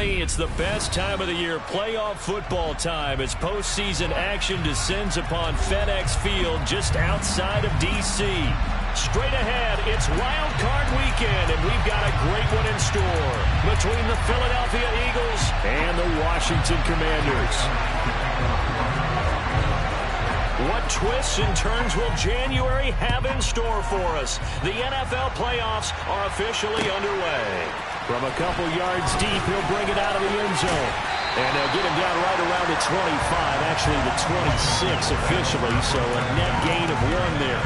everybody. It's the best time of the year, playoff football time, as postseason action descends upon FedEx Field just outside of D.C. Straight ahead, it's Wild Card Weekend, and we've got a great one in store between the Philadelphia Eagles and the Washington Commanders. What twists and turns will January have in store for us? The NFL playoffs are officially underway. From a couple yards deep, he'll bring it out of the end zone. And they'll get him down right around the 25, actually the 26 officially, so a net gain of 1 there.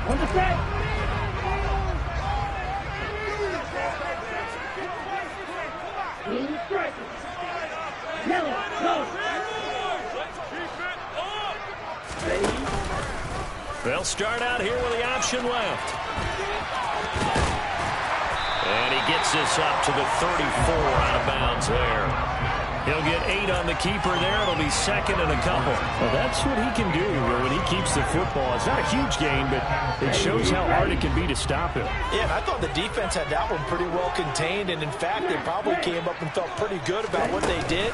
On the set. They'll start out here with the option left. And he gets this up to the 34 out of bounds there. He'll get 8 on the keeper there. It'll be second and a couple. Well, that's what he can do when he keeps the football. It's not a huge gain, but it shows how hard it can be to stop him. Yeah, and I thought the defense had that one pretty well contained, and in fact, they probably came up and felt pretty good about what they did.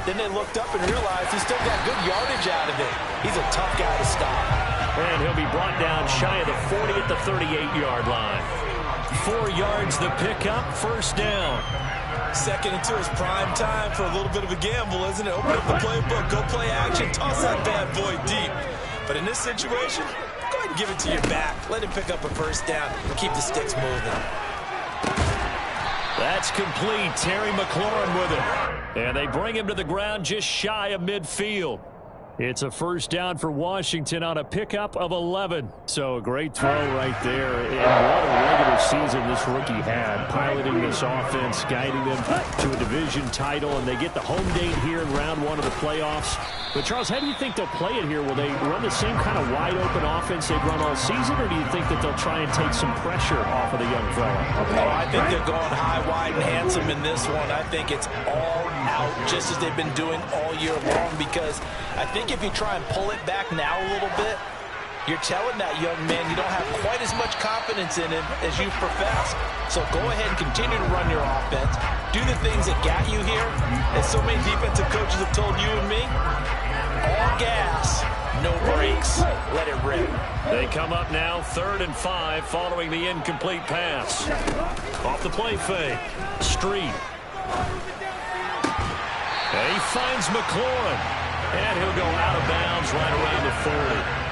Then they looked up and realized he still got good yardage out of it. He's a tough guy to stop. And he'll be brought down shy of the 40 at the 38-yard line. 4 yards the pickup, first down. Second into his prime time for a little bit of a gamble, isn't it? Open up the playbook, go play action, toss that bad boy deep. But in this situation, go ahead and give it to your back. Let him pick up a first down and keep the sticks moving. That's complete. Terry McLaurin with it. And they bring him to the ground just shy of midfield. It's a first down for Washington on a pickup of 11. So a great throw right there. And what a regular season this rookie had, piloting this offense, guiding them to a division title, and they get the home date here in round 1 of the playoffs. But, Charles, how do you think they'll play it here? Will they run the same kind of wide-open offense they've run all season, or do you think that they'll try and take some pressure off of the young fella? Oh, I think they're going high, wide, and handsome in this one. I think it's all out, just as they've been doing all year long, because I think if you try and pull it back now a little bit, you're telling that young man you don't have quite as much confidence in him as you profess. So go ahead and continue to run your offense. Do the things that got you here. As so many defensive coaches have told you and me, all gas, no brakes. Let it rip. They come up now 3rd and 5 following the incomplete pass. Off the play fake. Street. And he finds McLaurin. And he'll go out of bounds right around the 40.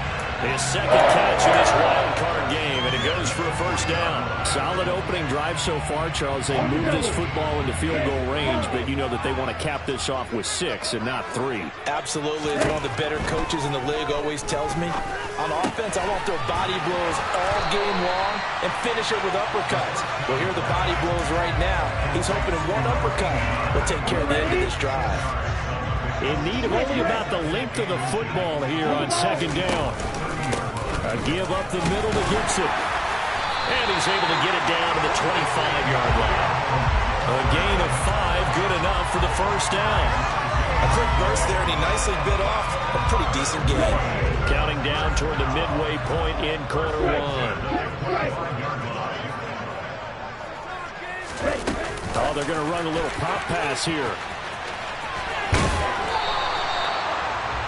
His second catch in this wild card game, and it goes for a first down. Solid opening drive so far, Charles. They moved this football into field goal range, but you know that they want to cap this off with 6 and not 3. Absolutely. As one of the better coaches in the league always tells me, on offense, I want their body blows all game long and finish it with uppercuts. Well, here are the body blows right now. He's hoping in one uppercut will take care of the end of this drive. In need of only about the length of the football here on second down. A give up the middle that gets it. And he's able to get it down to the 25-yard line. A gain of 5, good enough for the first down. A quick burst there, and he nicely bit off a pretty decent gain. Counting down toward the midway point in quarter 1. Oh, they're going to run a little pop pass here.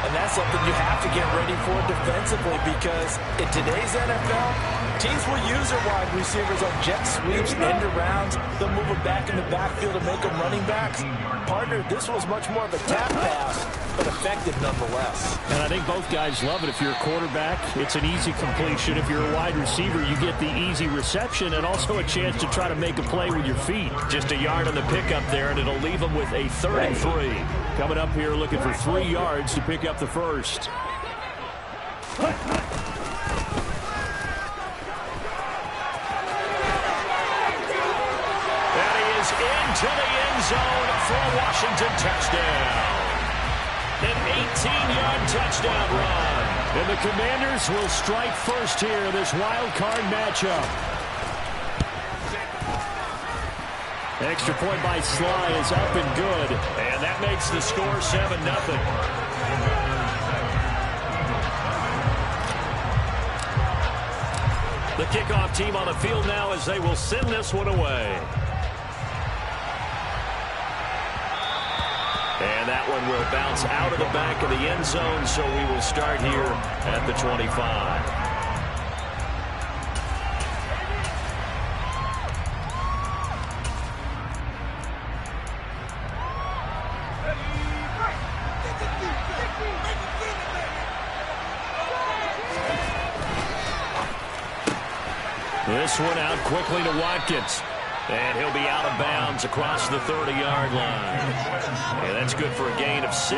And that's something you have to get ready for defensively, because in today's NFL, teams will use their wide receivers on jet sweeps, end arounds. They'll move them back in the backfield to make them running backs. Partner, this was much more of a tap pass, but effective nonetheless. And I think both guys love it. If you're a quarterback, it's an easy completion. If you're a wide receiver, you get the easy reception and also a chance to try to make a play with your feet. Just a yard on the pickup there, and it'll leave them with a 3rd and 3. Coming up here looking for 3 yards to pick up the first. And he is into the end zone for a Washington touchdown. An 18-yard touchdown run. And the Commanders will strike first here in this wild card matchup. Extra point by Sly is up and good. And that makes the score 7-0. The kickoff team on the field now as they will send this one away. And that one will bounce out of the back of the end zone, so we will start here at the 25. This one out quickly to Watkins. And he'll be out of bounds across the 30-yard line. And that's good for a gain of 6,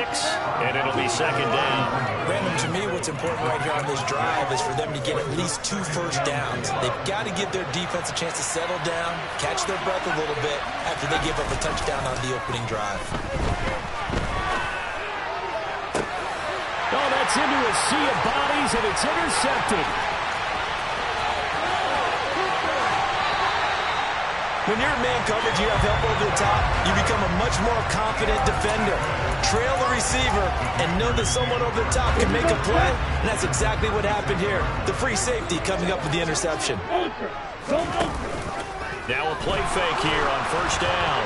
and it'll be second down. Brandon, to me, what's important right here on this drive is for them to get at least 2 first downs. They've got to give their defense a chance to settle down, catch their breath a little bit after they give up a touchdown on the opening drive. Oh, that's into a sea of bodies, and it's intercepted. When you're in man coverage, you have help over the top, you become a much more confident defender. Trail the receiver and know that someone over the top can make a play, and that's exactly what happened here. The free safety coming up with the interception. Now a play fake here on first down.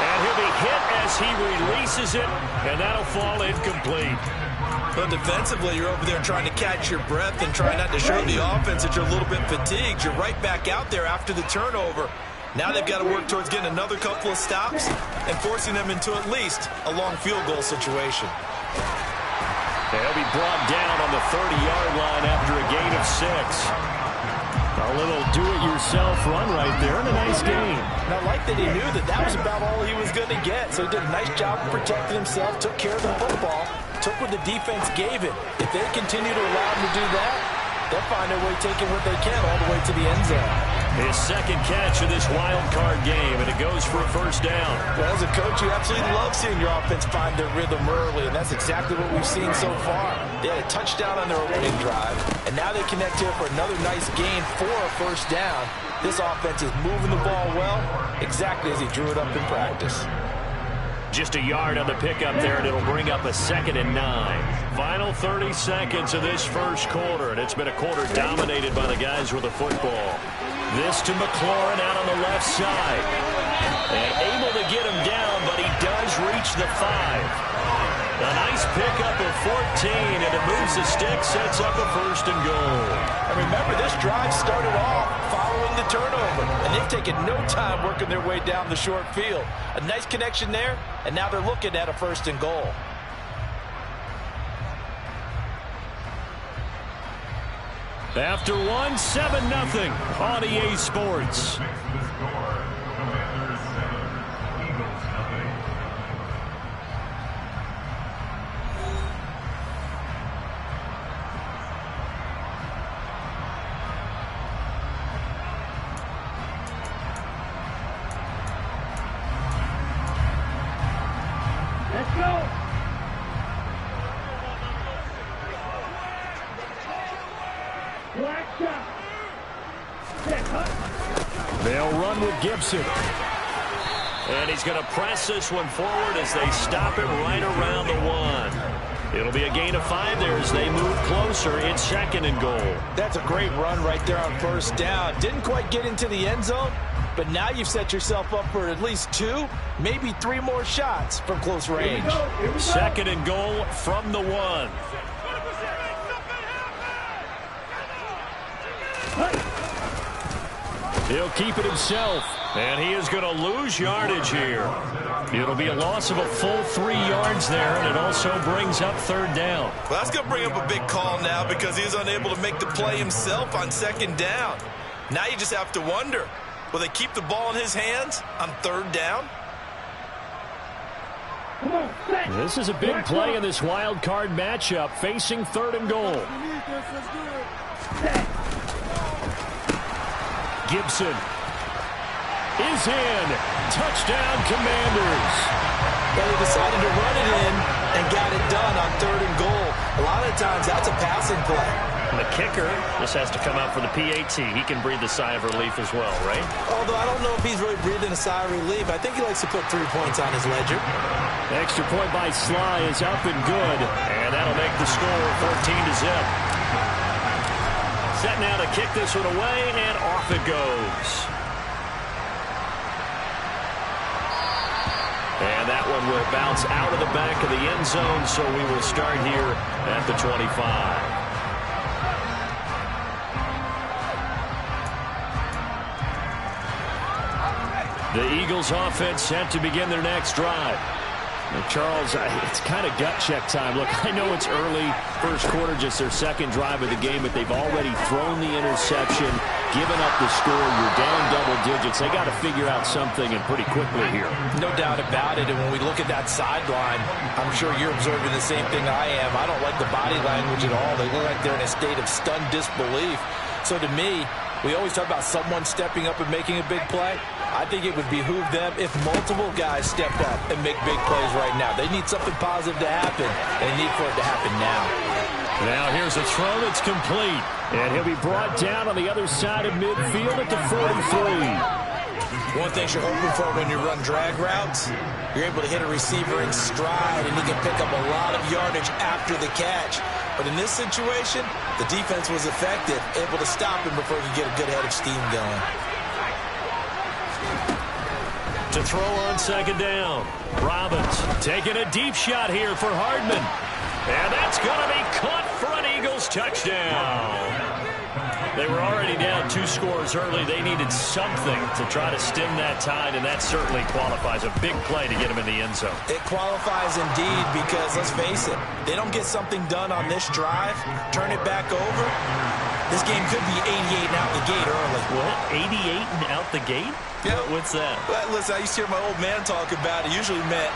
And he'll be hit as he releases it, and that'll fall incomplete. But defensively, you're over there trying to catch your breath and try not to show the offense that you're a little bit fatigued. You're right back out there after the turnover. Now they've got to work towards getting another couple of stops and forcing them into at least a long field goal situation. They'll be brought down on the 30-yard line after a gain of 6. A little do-it-yourself run right there and a nice gain. And I like that he knew that that was about all he was going to get. So he did a nice job of protecting himself, took care of the football, took what the defense gave him. If they continue to allow him to do that, they'll find a way taking what they can all the way to the end zone. His second catch of this wild card game, and it goes for a first down. Well, as a coach, you absolutely love seeing your offense find their rhythm early, and that's exactly what we've seen so far. They had a touchdown on their opening drive, and now they connect here for another nice gain for a first down. This offense is moving the ball well, exactly as he drew it up in practice. Just a yard on the pickup there, and it'll bring up a 2nd and 9. Final 30 seconds of this first quarter, and it's been a quarter dominated by the guys with the football. This to McLaurin out on the left side. And able to get him down, but he does reach the 5. A nice pickup of 14, and it moves the stick, sets up a 1st and goal. And remember, this drive started off following the turnover, and they've taken no time working their way down the short field. A nice connection there, and now they're looking at a 1st and goal. After 7-0 on EA Sports. Let's go. They'll run with Gibson. And he's going to press this one forward as they stop him right around the 1. It'll be a gain of 5 there as they move closer. It's 2nd and goal. That's a great run right there on first down. Didn't quite get into the end zone, but now you've set yourself up for at least 2, maybe 3 more shots from close range. 2nd and goal from the 1. He'll keep it himself. And he is going to lose yardage here. It'll be a loss of a full 3 yards there, and it also brings up 3rd down. Well, that's going to bring up a big call now because he's unable to make the play himself on 2nd down. Now you just have to wonder, will they keep the ball in his hands on 3rd down? This is a big play in this wild card matchup, facing 3rd and goal. Gibson is in. Touchdown, Commanders. Well, they decided to run it in and got it done on 3rd and goal. A lot of times that's a passing play. And the kicker just has to come out for the PAT. He can breathe a sigh of relief as well, right? Although I don't know if he's really breathing a sigh of relief. I think he likes to put 3 points on his ledger. Extra point by Sly is up and good. And that'll make the score 14-0. set now to kick this one away, and off it goes. And that one will bounce out of the back of the end zone, so we will start here at the 25. The Eagles offense set to begin their next drive. Now, Charles, it's kind of gut check time. Look, I know it's early, first quarter, just their second drive of the game, but they've already thrown the interception, given up the score. You're down double digits. They got to figure out something, and pretty quickly here. No doubt about it. And when we look at that sideline, I'm sure you're observing the same thing I am. I don't like the body language at all. They look like they're in a state of stunned disbelief. So to me, we always talk about someone stepping up and making a big play. I think it would behoove them if multiple guys stepped up and make big plays right now. They need something positive to happen, and they need for it to happen now. Now here's a throw that's complete. And he'll be brought down on the other side of midfield at the 43. One thing you're hoping for when you run drag routes, you're able to hit a receiver in stride, and he can pick up a lot of yardage after the catch. But in this situation, the defense was effective, able to stop him before he could get a good head of steam going. To throw on second down. Robbins taking a deep shot here for Hardman. And that's going to be caught for an Eagles touchdown. They were already down 2 scores early. They needed something to try to stem that tide, and that certainly qualifies. A big play to get them in the end zone. It qualifies indeed because, let's face it, they don't get something done on this drive, turn it back over, this game could be 88 and out the gate early. What? 88 and out the gate? Yeah. What's that? Well, listen, I used to hear my old man talk about it. Usually meant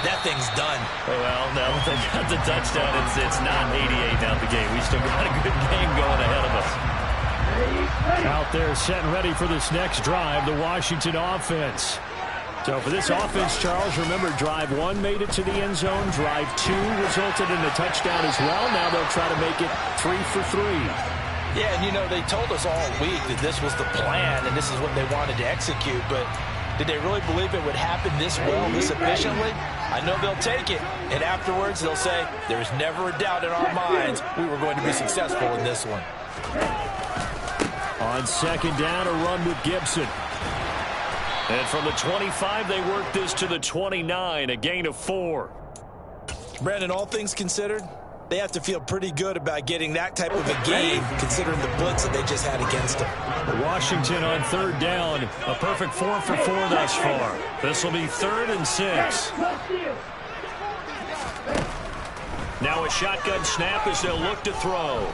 that thing's done. Well, now that they got the touchdown, it's not 88 and out the gate. We still got a good game going ahead of us. Out there set and ready for this next drive, the Washington offense. So for this offense, Charles, remember drive 1 made it to the end zone. Drive 2 resulted in a touchdown as well. Now they'll try to make it 3 for 3. Yeah, and you know, they told us all week that this was the plan and this is what they wanted to execute, but did they really believe it would happen this well, this efficiently? I know they'll take it, and afterwards they'll say, there's never a doubt in our minds we were going to be successful in this one. On second down, a run with Gibson. And from the 25, they work this to the 29, a gain of 4. Brandon, all things considered, they have to feel pretty good about getting that type of a game, considering the blitz that they just had against them. Washington on third down, a perfect 4 for 4 thus far. This will be 3rd and 6. Now a shotgun snap as they'll look to throw.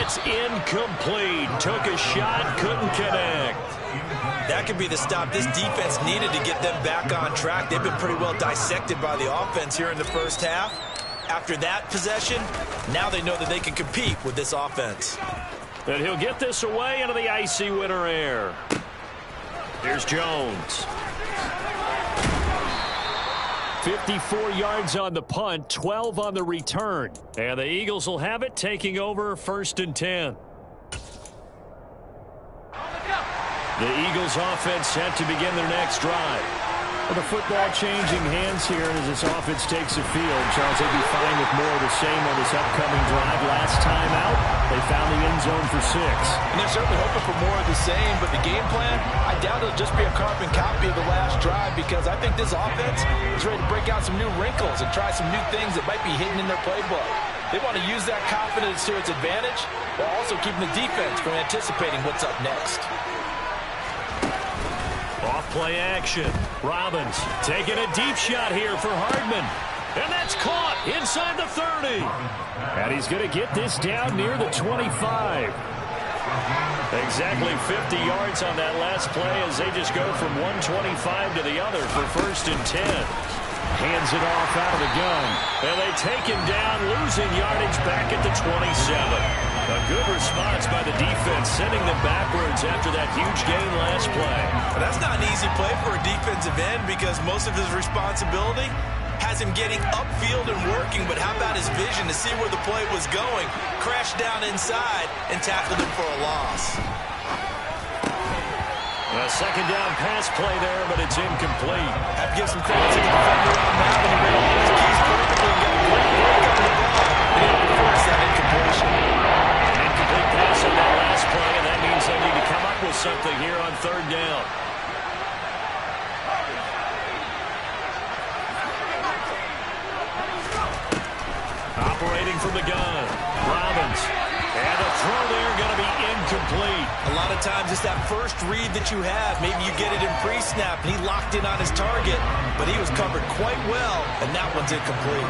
It's incomplete. Took a shot, couldn't connect. That could be the stop this defense needed to get them back on track. They've been pretty well dissected by the offense here in the first half. After that possession, now they know that they can compete with this offense. And he'll get this away into the icy winter air. Here's Jones. 54 yards on the punt, 12 on the return. And the Eagles will have it, taking over 1st and 10. The Eagles offense set to begin their next drive. Well, the football changing hands here as this offense takes the field. Charles, they'll be fine with more of the same on this upcoming drive. Last time out, they found the end zone for 6. And they're certainly hoping for more of the same, but the game plan, I doubt it'll just be a carbon copy of the last drive because I think this offense is ready to break out some new wrinkles and try some new things that might be hidden in their playbook. They want to use that confidence to its advantage while also keeping the defense from anticipating what's up next. Off-play action. Robbins taking a deep shot here for Hardman. And that's caught inside the 30. And he's going to get this down near the 25. Exactly 50 yards on that last play as they just go from 125 to the other for 1st and 10. Hands it off out of the gun. And they take him down, losing yardage back at the 27. A good response by the defense, sending them backwards after that huge gain last play. But that's not an easy play for a defensive end because most of his responsibility has him getting upfield and working, but how about his vision to see where the play was going, crashed down inside, and tackled him for a loss. A second down pass play there, but it's incomplete. Have to give some credit to the defender on that one. He read all his keys perfectly and got a great break on the ball. and he'll force that incompletion. Incomplete pass on that last play, and that means they need to come up with something here on third down. Operating from the gun, Robbins. And the throw there going to be incomplete. A lot of times it's that first read that you have. Maybe you get it in pre-snap, and he locked in on his target, but he was covered quite well, and that one's incomplete.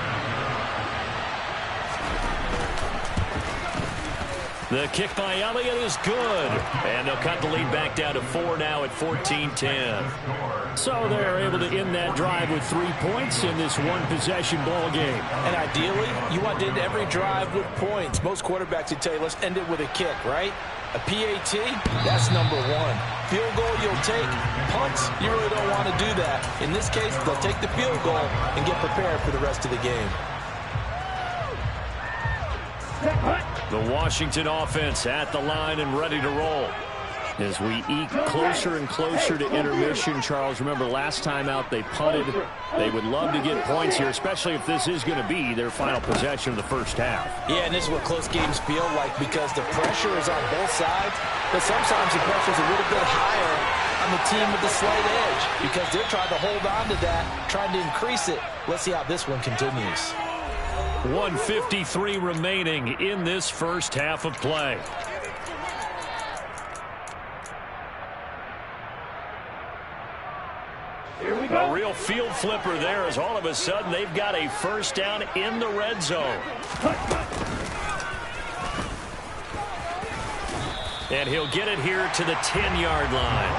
The kick by Elliott is good. And they'll cut the lead back down to 4 now at 14-10. So they're able to end that drive with 3 points in this one-possession ball game. And ideally, you want to end every drive with points. Most quarterbacks would tell you, let's end it with a kick, right? A PAT, that's number one. Field goal you'll take. Punts, you really don't want to do that. In this case, they'll take the field goal and get prepared for the rest of the game. The Washington offense at the line and ready to roll. As we eke closer and closer to intermission, Charles, remember last time out they punted. They would love to get points here, especially if this is going to be their final possession of the first half. Yeah, and this is what close games feel like because the pressure is on both sides, but sometimes the pressure is a little bit higher on the team with the slight edge because they're trying to hold on to that, trying to increase it. Let's see how this one continues. 1:53 remaining in this first half of play. A real field flipper there as all of a sudden they've got a first down in the red zone. And he'll get it here to the 10-yard line.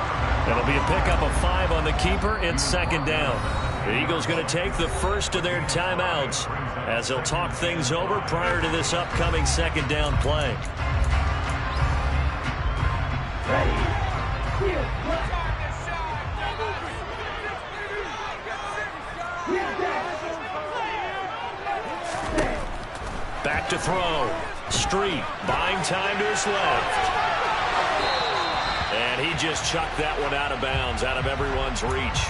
That'll be a pickup of 5 on the keeper. It's second down. The Eagles going to take the first of their timeouts as they'll talk things over prior to this upcoming second down play. Back to throw. Street buying time to his left. And he just chucked that one out of bounds, out of everyone's reach.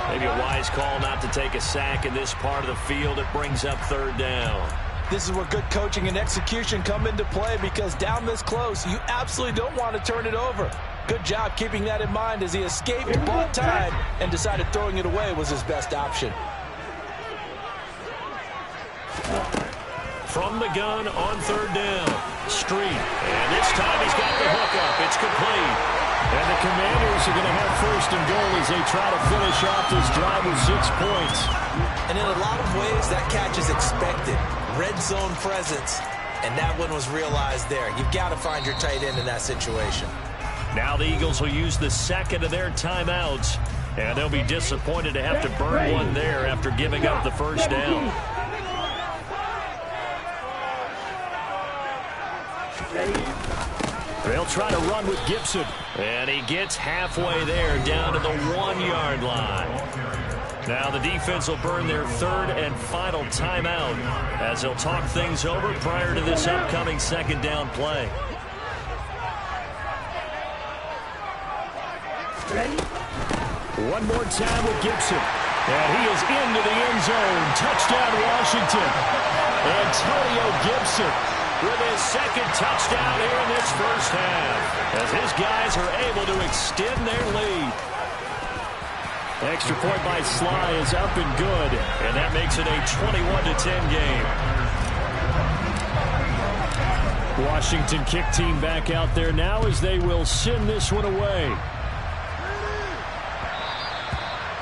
Maybe a wise call not to take a sack in this part of the field. It brings up third down. This is where good coaching and execution come into play because down this close, you absolutely don't want to turn it over. Good job keeping that in mind as he escaped, bought time, and decided throwing it away was his best option. From the gun on third down. Street. And this time he's got the hookup. It's complete. And the Commanders are going to have first and goal as they try to finish off this drive with 6 points. And in a lot of ways, that catch is expected. Red zone presence. And that one was realized there. You've got to find your tight end in that situation. Now the Eagles will use the second of their timeouts. And they'll be disappointed to have to burn one there after giving up the first down. They'll try to run with Gibson. And he gets halfway there down to the 1-yard line. Now the defense will burn their third and final timeout as they'll talk things over prior to this upcoming second down play. One more time with Gibson. And he is into the end zone. Touchdown, Washington. Antonio Gibson with his second touchdown here in this first half as his guys are able to extend their lead. Extra point by Sly is up and good. And that makes it a 21-10 game. Washington kick team back out there now as they will send this one away.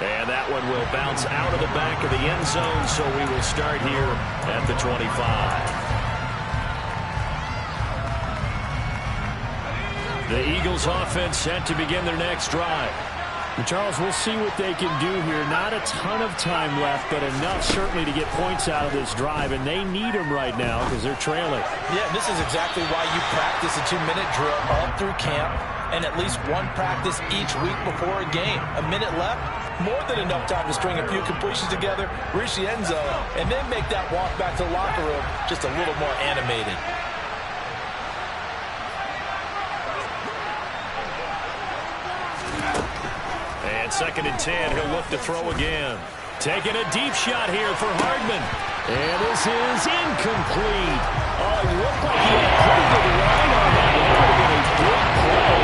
And that one will bounce out of the back of the end zone, so we will start here at the 25. The Eagles offense set to begin their next drive. And Charles, we'll see what they can do here. Not a ton of time left, but enough certainly to get points out of this drive, and they need them right now because they're trailing. Yeah, this is exactly why you practice a 2-minute drill all through camp and at least one practice each week before a game. A minute left, more than enough time to string a few completions together, reach the end zone, and then make that walk back to the locker room just a little more animated. And second and 10, he'll look to throw again. Taking a deep shot here for Hardman. And this is incomplete. Oh, it looked like he had a pretty good line on that. It would have been a big play.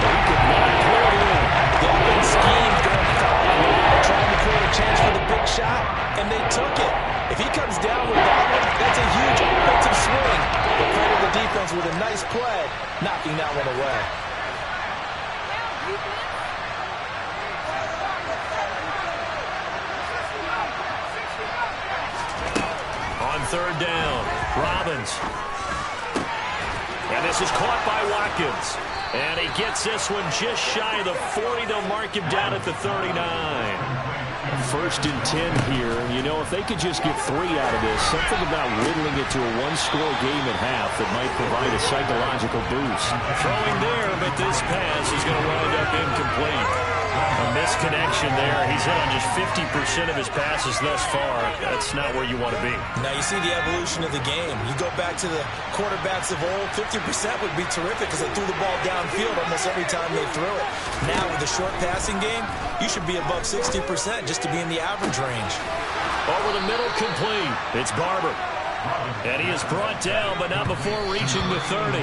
But he could not pull it in. They've been schemed during the foul, trying to create a chance for the big shot, and they took it. If he comes down with that one, that's a huge offensive swing. But credit the defense with a nice play, knocking that one away. On third down, Robbins. And this is caught by Watkins. And he gets this one just shy of the 40. They'll mark him down at the 39. First and 10 here. You know, if they could just get 3 out of this, something about whittling it to a one-score game at half that might provide a psychological boost. Throwing there, but this pass is going to wind up incomplete. A misconnection there. He's hit on just 50% of his passes thus far. That's not where you want to be. Now you see the evolution of the game. You go back to the quarterbacks of old, 50% would be terrific because they threw the ball downfield almost every time they threw it. Now with the short passing game, you should be above 60% just to be in the average range. Over the middle, complete. It's Barber. And he is brought down, but not before reaching the 30.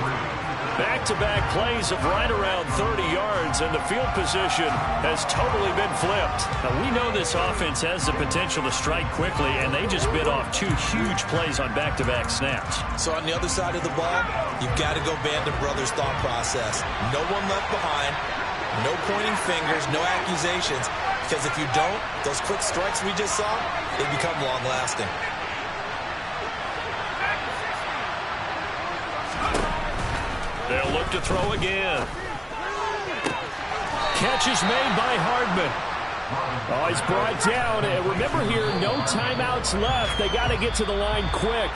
Back-to-back plays of right around 30 yards, and the field position has totally been flipped. Now, we know this offense has the potential to strike quickly, and they just bit off 2 huge plays on back-to-back snaps. So on the other side of the ball, you've got to go Band of Brothers thought process. No one left behind, no pointing fingers, no accusations, because if you don't, those quick strikes we just saw, they become long-lasting. They'll look to throw again. Catch is made by Hardman. Oh, he's brought down. And remember here, no timeouts left. They got to get to the line quick.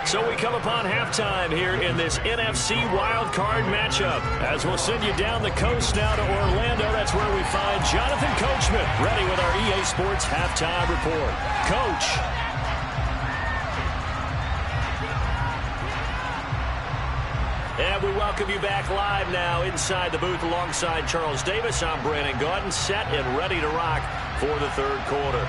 So we come upon halftime here in this NFC wildcard matchup. As we'll send you down the coast now to Orlando, that's where we find Jonathan Coachman, ready with our EA Sports halftime report. Coach. And we welcome you back live now inside the booth alongside Charles Davis. I'm Brandon Gaudin, set and ready to rock for the third quarter.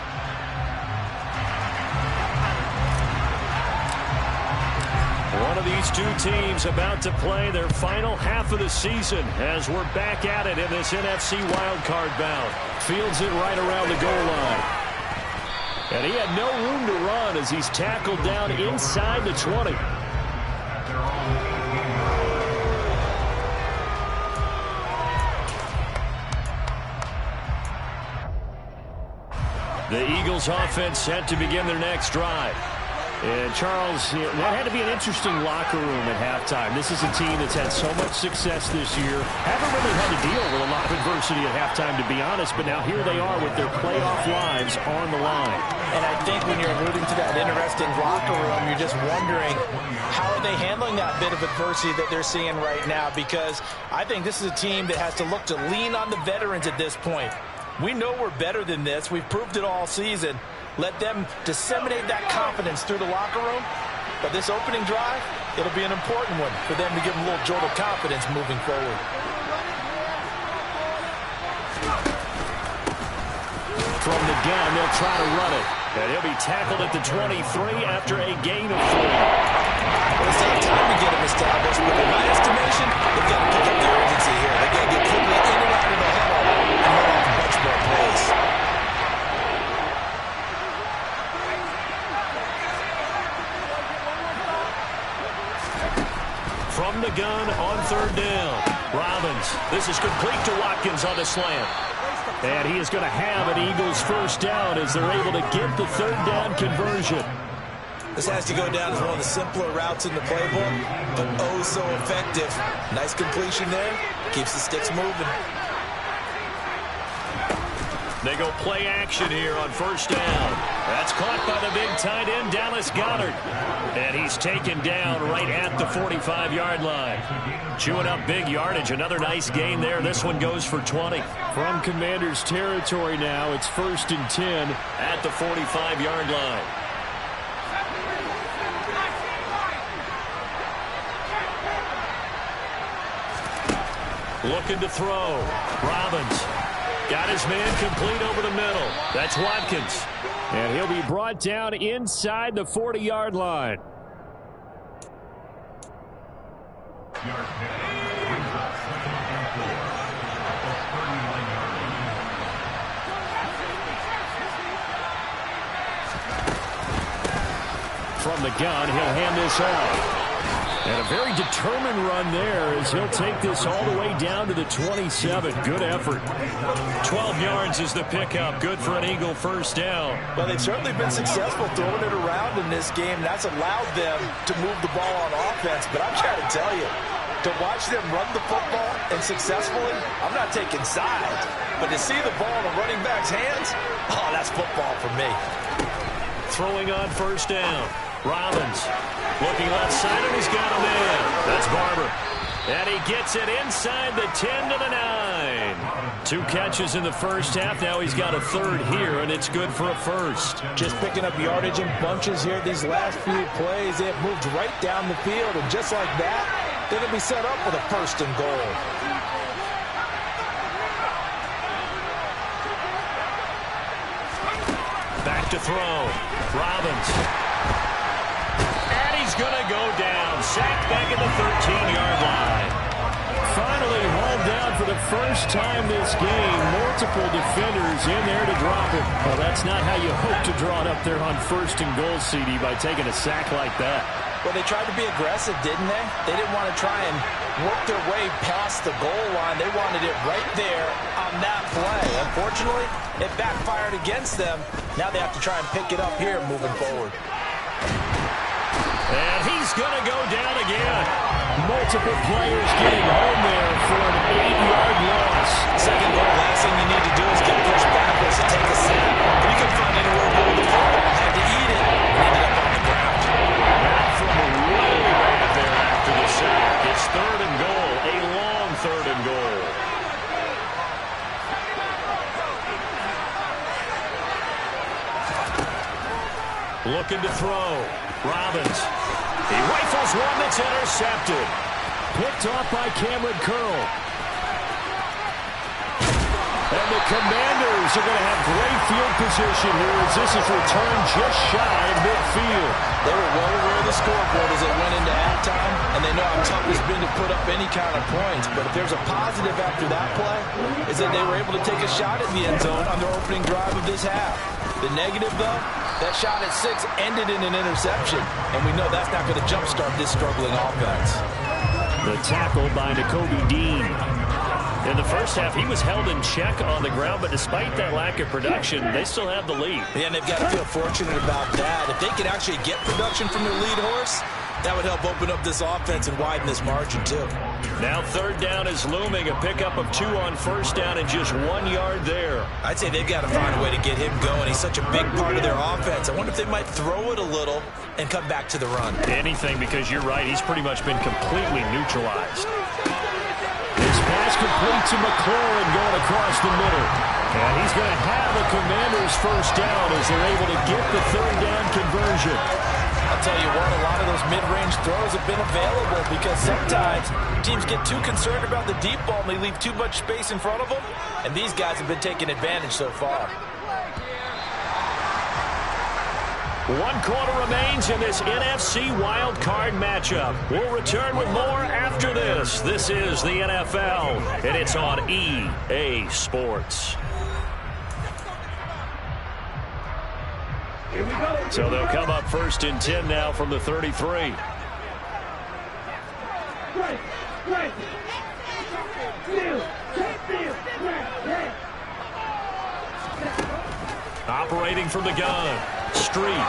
One of these two teams about to play their final half of the season as we're back at it in this NFC wildcard bout. Fields it right around the goal line. And he had no room to run as he's tackled down inside the 20. The Eagles offense set to begin their next drive. And Charles, that had to be an interesting locker room at halftime. This is a team that's had so much success this year. Haven't really had to deal with a lot of adversity at halftime, to be honest, but now here they are with their playoff lives on the line. And I think when you're alluding to that interesting locker room, you're just wondering how are they handling that bit of adversity that they're seeing right now, because I think this is a team that has to look to lean on the veterans at this point. We know we're better than this. We've proved it all season. Let them disseminate that confidence through the locker room. But this opening drive, it'll be an important one for them to give them a little jolt of confidence moving forward. From the gun, they'll try to run it. And he'll be tackled at the 23 after a gain of 3. Well, it's not time to get him established, but in my estimation, they've got to pick up the urgency here. They've got to get quickly in and out of the huddle and let off much more pace. From the gun on third down. Robbins. This is complete to Watkins on the slant. And he is going to have an Eagles first down as they're able to get the third down conversion. This has to go down as one of the simpler routes in the playbook, but oh so effective. Nice completion there. Keeps the sticks moving. They go play action here on first down. That's caught by the big tight end, Dallas Goedert. And he's taken down right at the 45-yard line. Chewing up big yardage. Another nice gain there. This one goes for 20. From Commanders territory now, it's 1st and 10 at the 45-yard line. Looking to throw. Robbins. Got his man complete over the middle. That's Watkins. And he'll be brought down inside the 40-yard line. From the gun, he'll hand this off. And a very determined run there as he'll take this all the way down to the 27. Good effort. 12 yards is the pickup. Good for an Eagle first down. Well, they've certainly been successful throwing it around in this game. That's allowed them to move the ball on offense. But I'm trying to tell you, to watch them run the football and successfully, I'm not taking sides. But to see the ball in the running back's hands, oh, that's football for me. Throwing on first down. Robbins looking left side, and he's got a man. That's Barber. And he gets it inside the 10 to the 9. 2 catches in the first half. Now he's got a third here, and it's good for a first. Just picking up yardage in bunches here these last few plays. They have moved right down the field, and just like that, they're going to be set up with a first and goal. Back to throw. Robbins. He's going to go down. Sacked back at the 13-yard line. Finally hauled down for the first time this game. Multiple defenders in there to drop it. Well, that's not how you hope to draw it up there on first and goal, CD, by taking a sack like that. Well, they tried to be aggressive, didn't they? They didn't want to try and work their way past the goal line. They wanted it right there on that play. Unfortunately, it backfired against them. Now they have to try and pick it up here moving forward. And he's going to go down again. Multiple players getting home there for an 8-yard loss. Second goal, last thing you need to do is get pushed backwards to take a sack. But you can find anywhere to go with the football. Had to eat it and ended up on the ground. Back from way back there after the sack. It's third and goal, a long third and goal. Looking to throw. Robbins. He rifles one that's intercepted. Picked off by Cameron Curl. And the Commanders are going to have great field position here as this is returned just shy of midfield. They were well aware of the scoreboard as they went into halftime, and they know how tough it's been to put up any kind of points. But if there's a positive after that play, is that they were able to take a shot at the end zone on their opening drive of this half. The negative, though, that shot at 6 ended in an interception, and we know that's not going to jumpstart this struggling offense. The tackle by Nakobe Dean. In the first half, he was held in check on the ground, but despite that lack of production, they still have the lead. Yeah, and they've got to feel fortunate about that. If they could actually get production from their lead horse, that would help open up this offense and widen this margin, too. Now third down is looming. A pickup of 2 on first down and just 1 yard there. I'd say they've got to find a way to get him going. He's such a big part of their offense. I wonder if they might throw it a little and come back to the run. Anything, because you're right. He's pretty much been completely neutralized. This pass complete to McLaurin going across the middle. And he's going to have the Commanders first down as they're able to get the third down conversion. I'll tell you what, a lot of those mid-range throws have been available because sometimes teams get too concerned about the deep ball and they leave too much space in front of them, and these guys have been taking advantage so far. 1 quarter remains in this NFC wildcard matchup. We'll return with more after this. This is the NFL, and it's on EA Sports. So they'll come up first and 10 now from the 33. Operating from the gun. Street.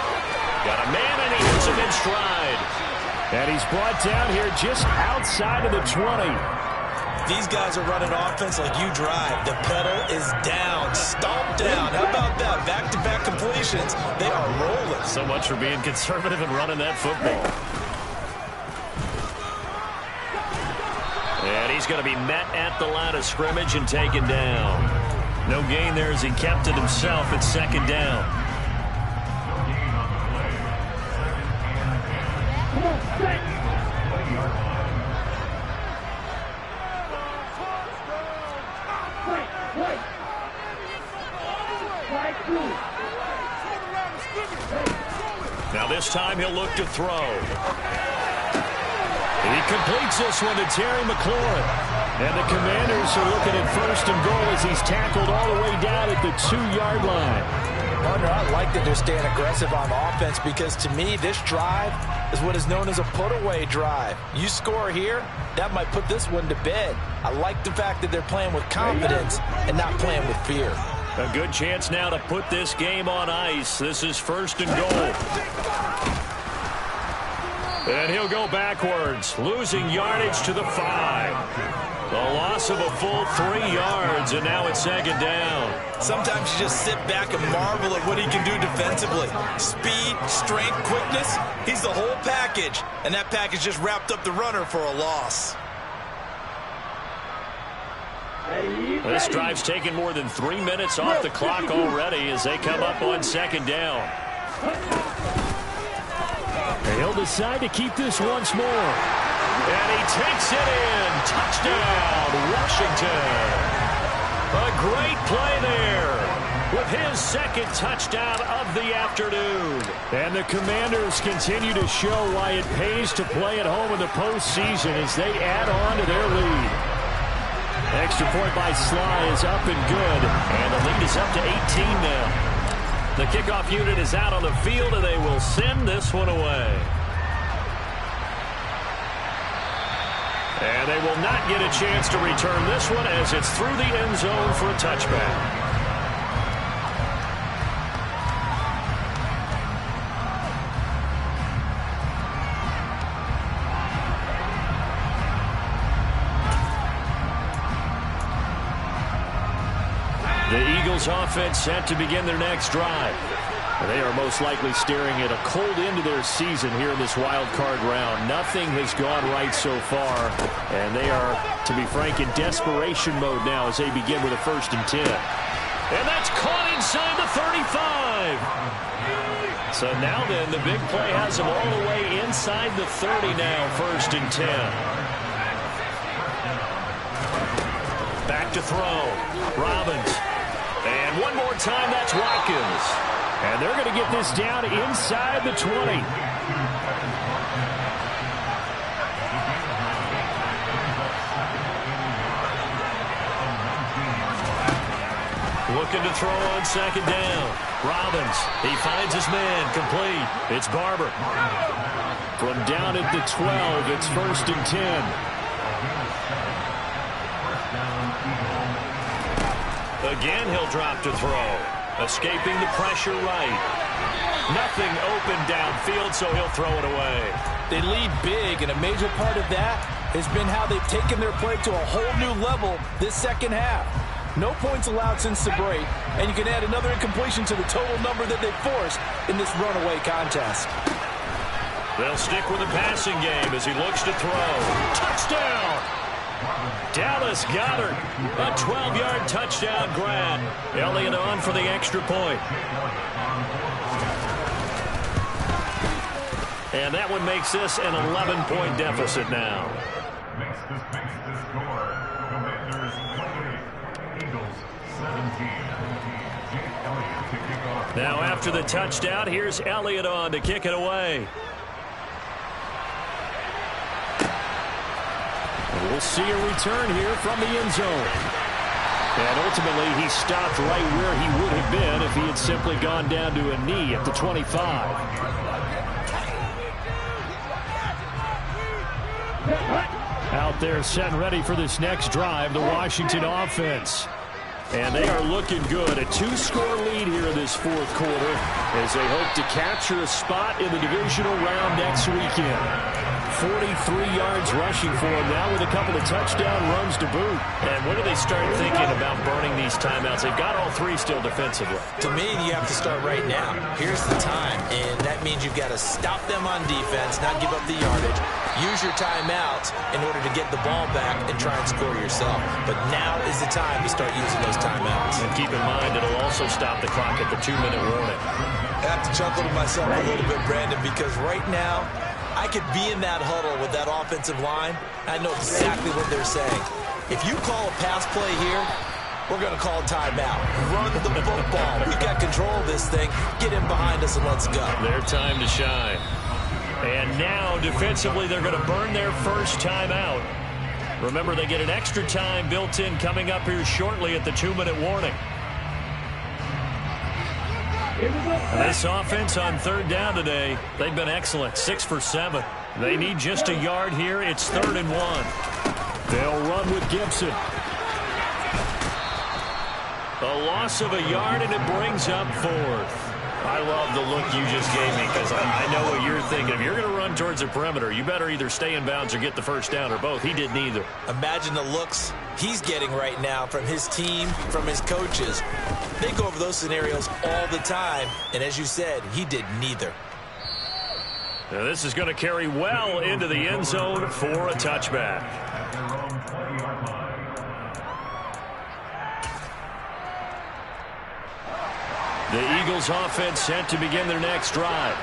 Got a man, and he hits him in stride. And he's brought down here just outside of the 20. These guys are running offense like you drive. The pedal is down, stomped down. How about that? Back-to-back completions. They are rolling. So much for being conservative and running that football. And he's going to be met at the line of scrimmage and taken down. No gain there as he kept it himself at second down. This time he'll look to throw. He completes this one to Terry McLaurin. And the Commanders are looking at 1st and goal as he's tackled all the way down at the 2-yard line. Partner, I like that they're staying aggressive on offense because to me, this drive is what is known as a put-away drive. You score here, that might put this one to bed. I like the fact that they're playing with confidence and not playing with fear. A good chance now to put this game on ice. This is 1st and goal. And he'll go backwards, losing yardage to the 5. The loss of a full 3 yards, and now it's 2nd down. Sometimes you just sit back and marvel at what he can do defensively. Speed, strength, quickness, he's the whole package. And that package just wrapped up the runner for a loss. This drive's taken more than 3 minutes off the clock already as they come up on 2nd down. And he'll decide to keep this once more. And he takes it in. Touchdown, Washington. A great play there with his 2nd touchdown of the afternoon. And the Commanders continue to show why it pays to play at home in the postseason as they add on to their lead. Extra point by Sly is up and good. And the lead is up to 18 now. The kickoff unit is out on the field, and they will send this one away. And they will not get a chance to return this one as it's through the end zone for a touchback. The Eagles offense set to begin their next drive. They are most likely staring at a cold end to their season here in this wild card round. Nothing has gone right so far, and they are, to be frank, in desperation mode now as they begin with a 1st and 10. And that's caught inside the 35. So now then, the big play has them all the way inside the 30 now, 1st and 10. Back to throw. Robbins. And one more time, that's Watkins. And they're going to get this down inside the 20. Looking to throw on 2nd down. Robbins, he finds his man, complete. It's Barber. From down at the 12, it's 1st and 10. Again, he'll drop to throw. Escaping the pressure right. Nothing open downfield, so he'll throw it away. They lead big, and a major part of that has been how they've taken their play to a whole new level this 2nd half. No points allowed since the break, and you can add another incompletion to the total number that they've forced in this runaway contest. They'll stick with the passing game as he looks to throw. Touchdown! Dallas Goedert, a 12-yard touchdown grab. Elliott on for the extra point. And that one makes this an 11-point deficit now. Makes the score. Commanders 28, Eagles 17. Jake Elliott to kick off. Now after the touchdown, here's Elliott on to kick it away. We'll see a return here from the end zone. And ultimately, he stopped right where he would have been if he had simply gone down to a knee at the 25. Out there set and ready for this next drive, the Washington offense. And they are looking good. A 2-score lead here in this 4th quarter as they hope to capture a spot in the divisional round next weekend. 43 yards rushing for him now with a couple of touchdown runs to boot. And when do they start thinking about burning these timeouts? They've got all 3 still defensively. To me, you have to start right now. Here's the time, and that means you've got to stop them on defense, not give up the yardage. Use your timeouts in order to get the ball back and try and score yourself. But now is the time to start using those timeouts. And keep in mind, it'll also stop the clock at the 2-minute warning. I have to chuckle to myself a little bit, Brandon, because right now, I could be in that huddle with that offensive line. I know exactly what they're saying. If you call a pass play here, we're going to call timeout. Run the football. We've got control of this thing. Get in behind us and let's go. Their time to shine. And now, defensively, they're going to burn their first timeout. Remember, they get an extra time built in coming up here shortly at the 2-minute warning. And this offense on third down today, they've been excellent, 6 for 7. They need just a yard here. It's 3rd and 1. They'll run with Gibson. A loss of a yard, and it brings up 4th. I love the look you just gave me because I know what you're thinking. If you're going to run towards the perimeter, you better either stay in bounds or get the first down, or both. He did neither. Imagine the looks he's getting right now from his team, from his coaches. They go over those scenarios all the time, and as you said, he did neither. Now this is going to carry well into the end zone for a touchback. The Eagles offense set to begin their next drive.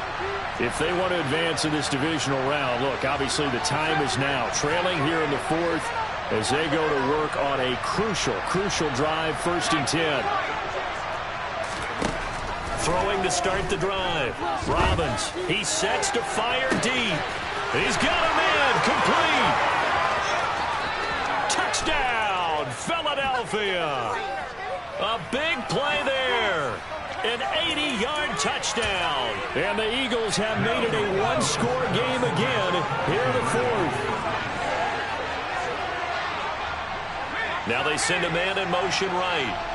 If they want to advance in this divisional round, look, obviously the time is now. Trailing here in the 4th as they go to work on a crucial drive, 1st and 10. Throwing to start the drive. Robbins, he sets to fire deep. He's got him in, complete. Touchdown, Philadelphia. A big play there. An 80-yard touchdown. And the Eagles have made it a one-score game again here in the 4th. Now they send a man in motion right.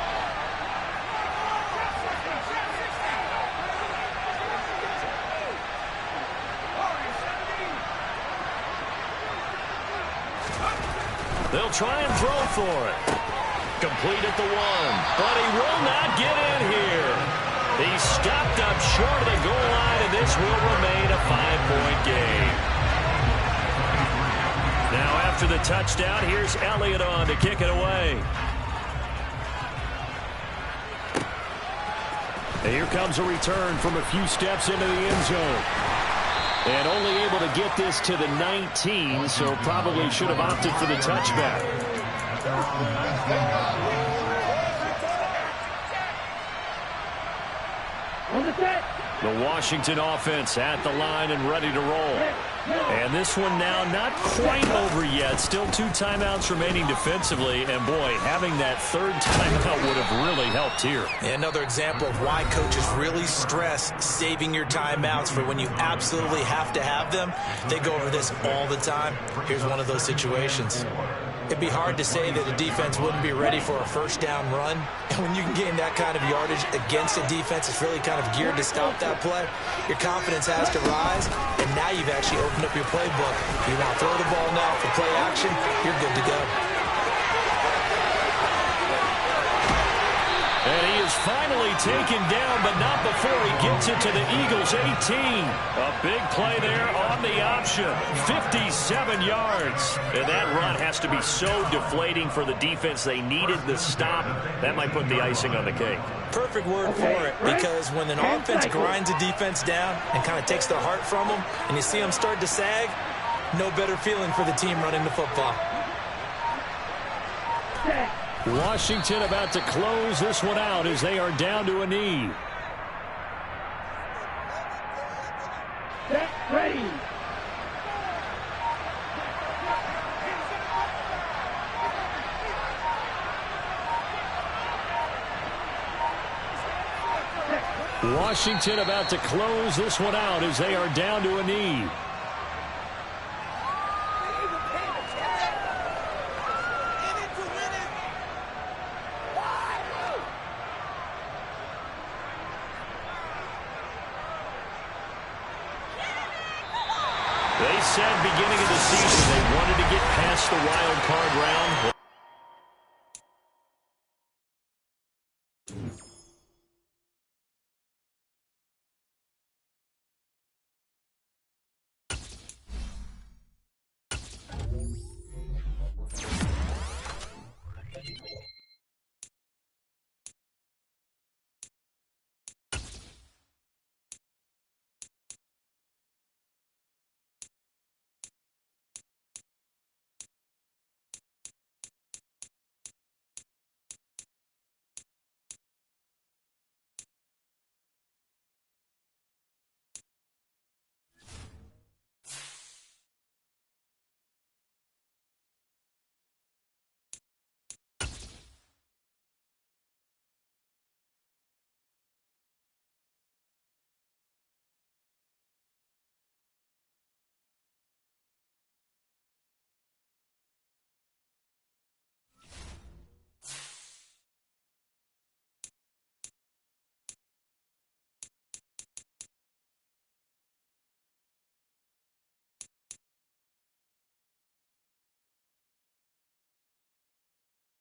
They'll try and throw for it. Complete at the 1, but he will not get in here. He's stopped up short of the goal line, and this will remain a 5-point game. Now after the touchdown, here's Elliott on to kick it away. And here comes a return from a few steps into the end zone. And only able to get this to the 19, so probably should have opted for the touchback. The Washington offense at the line and ready to roll. And this one now not quite over yet. Still 2 timeouts remaining defensively. And, boy, having that 3rd timeout would have really helped here. Another example of why coaches really stress saving your timeouts for when you absolutely have to have them. They go over this all the time. Here's one of those situations. It'd be hard to say that a defense wouldn't be ready for a first down run. And when you can gain that kind of yardage against a defense that's really kind of geared to stop that play, your confidence has to rise, and now you've actually opened up your playbook. You want to throw the ball now for play action, you're good to go. And he is finally taken down, but not before he gets it to the Eagles' 18. A big play there on the option. 57 yards. And that run has to be so deflating for the defense. They needed the stop. That might put the icing on the cake. Perfect word for it, because when an offense grinds a defense down and kind of takes their heart from them, and you see them start to sag, no better feeling for the team running the football. Washington about to close this one out as they are down to a knee. Set, ready. Washington about to close this one out as they are down to a knee. They said beginning of the season they wanted to get past the wild card round.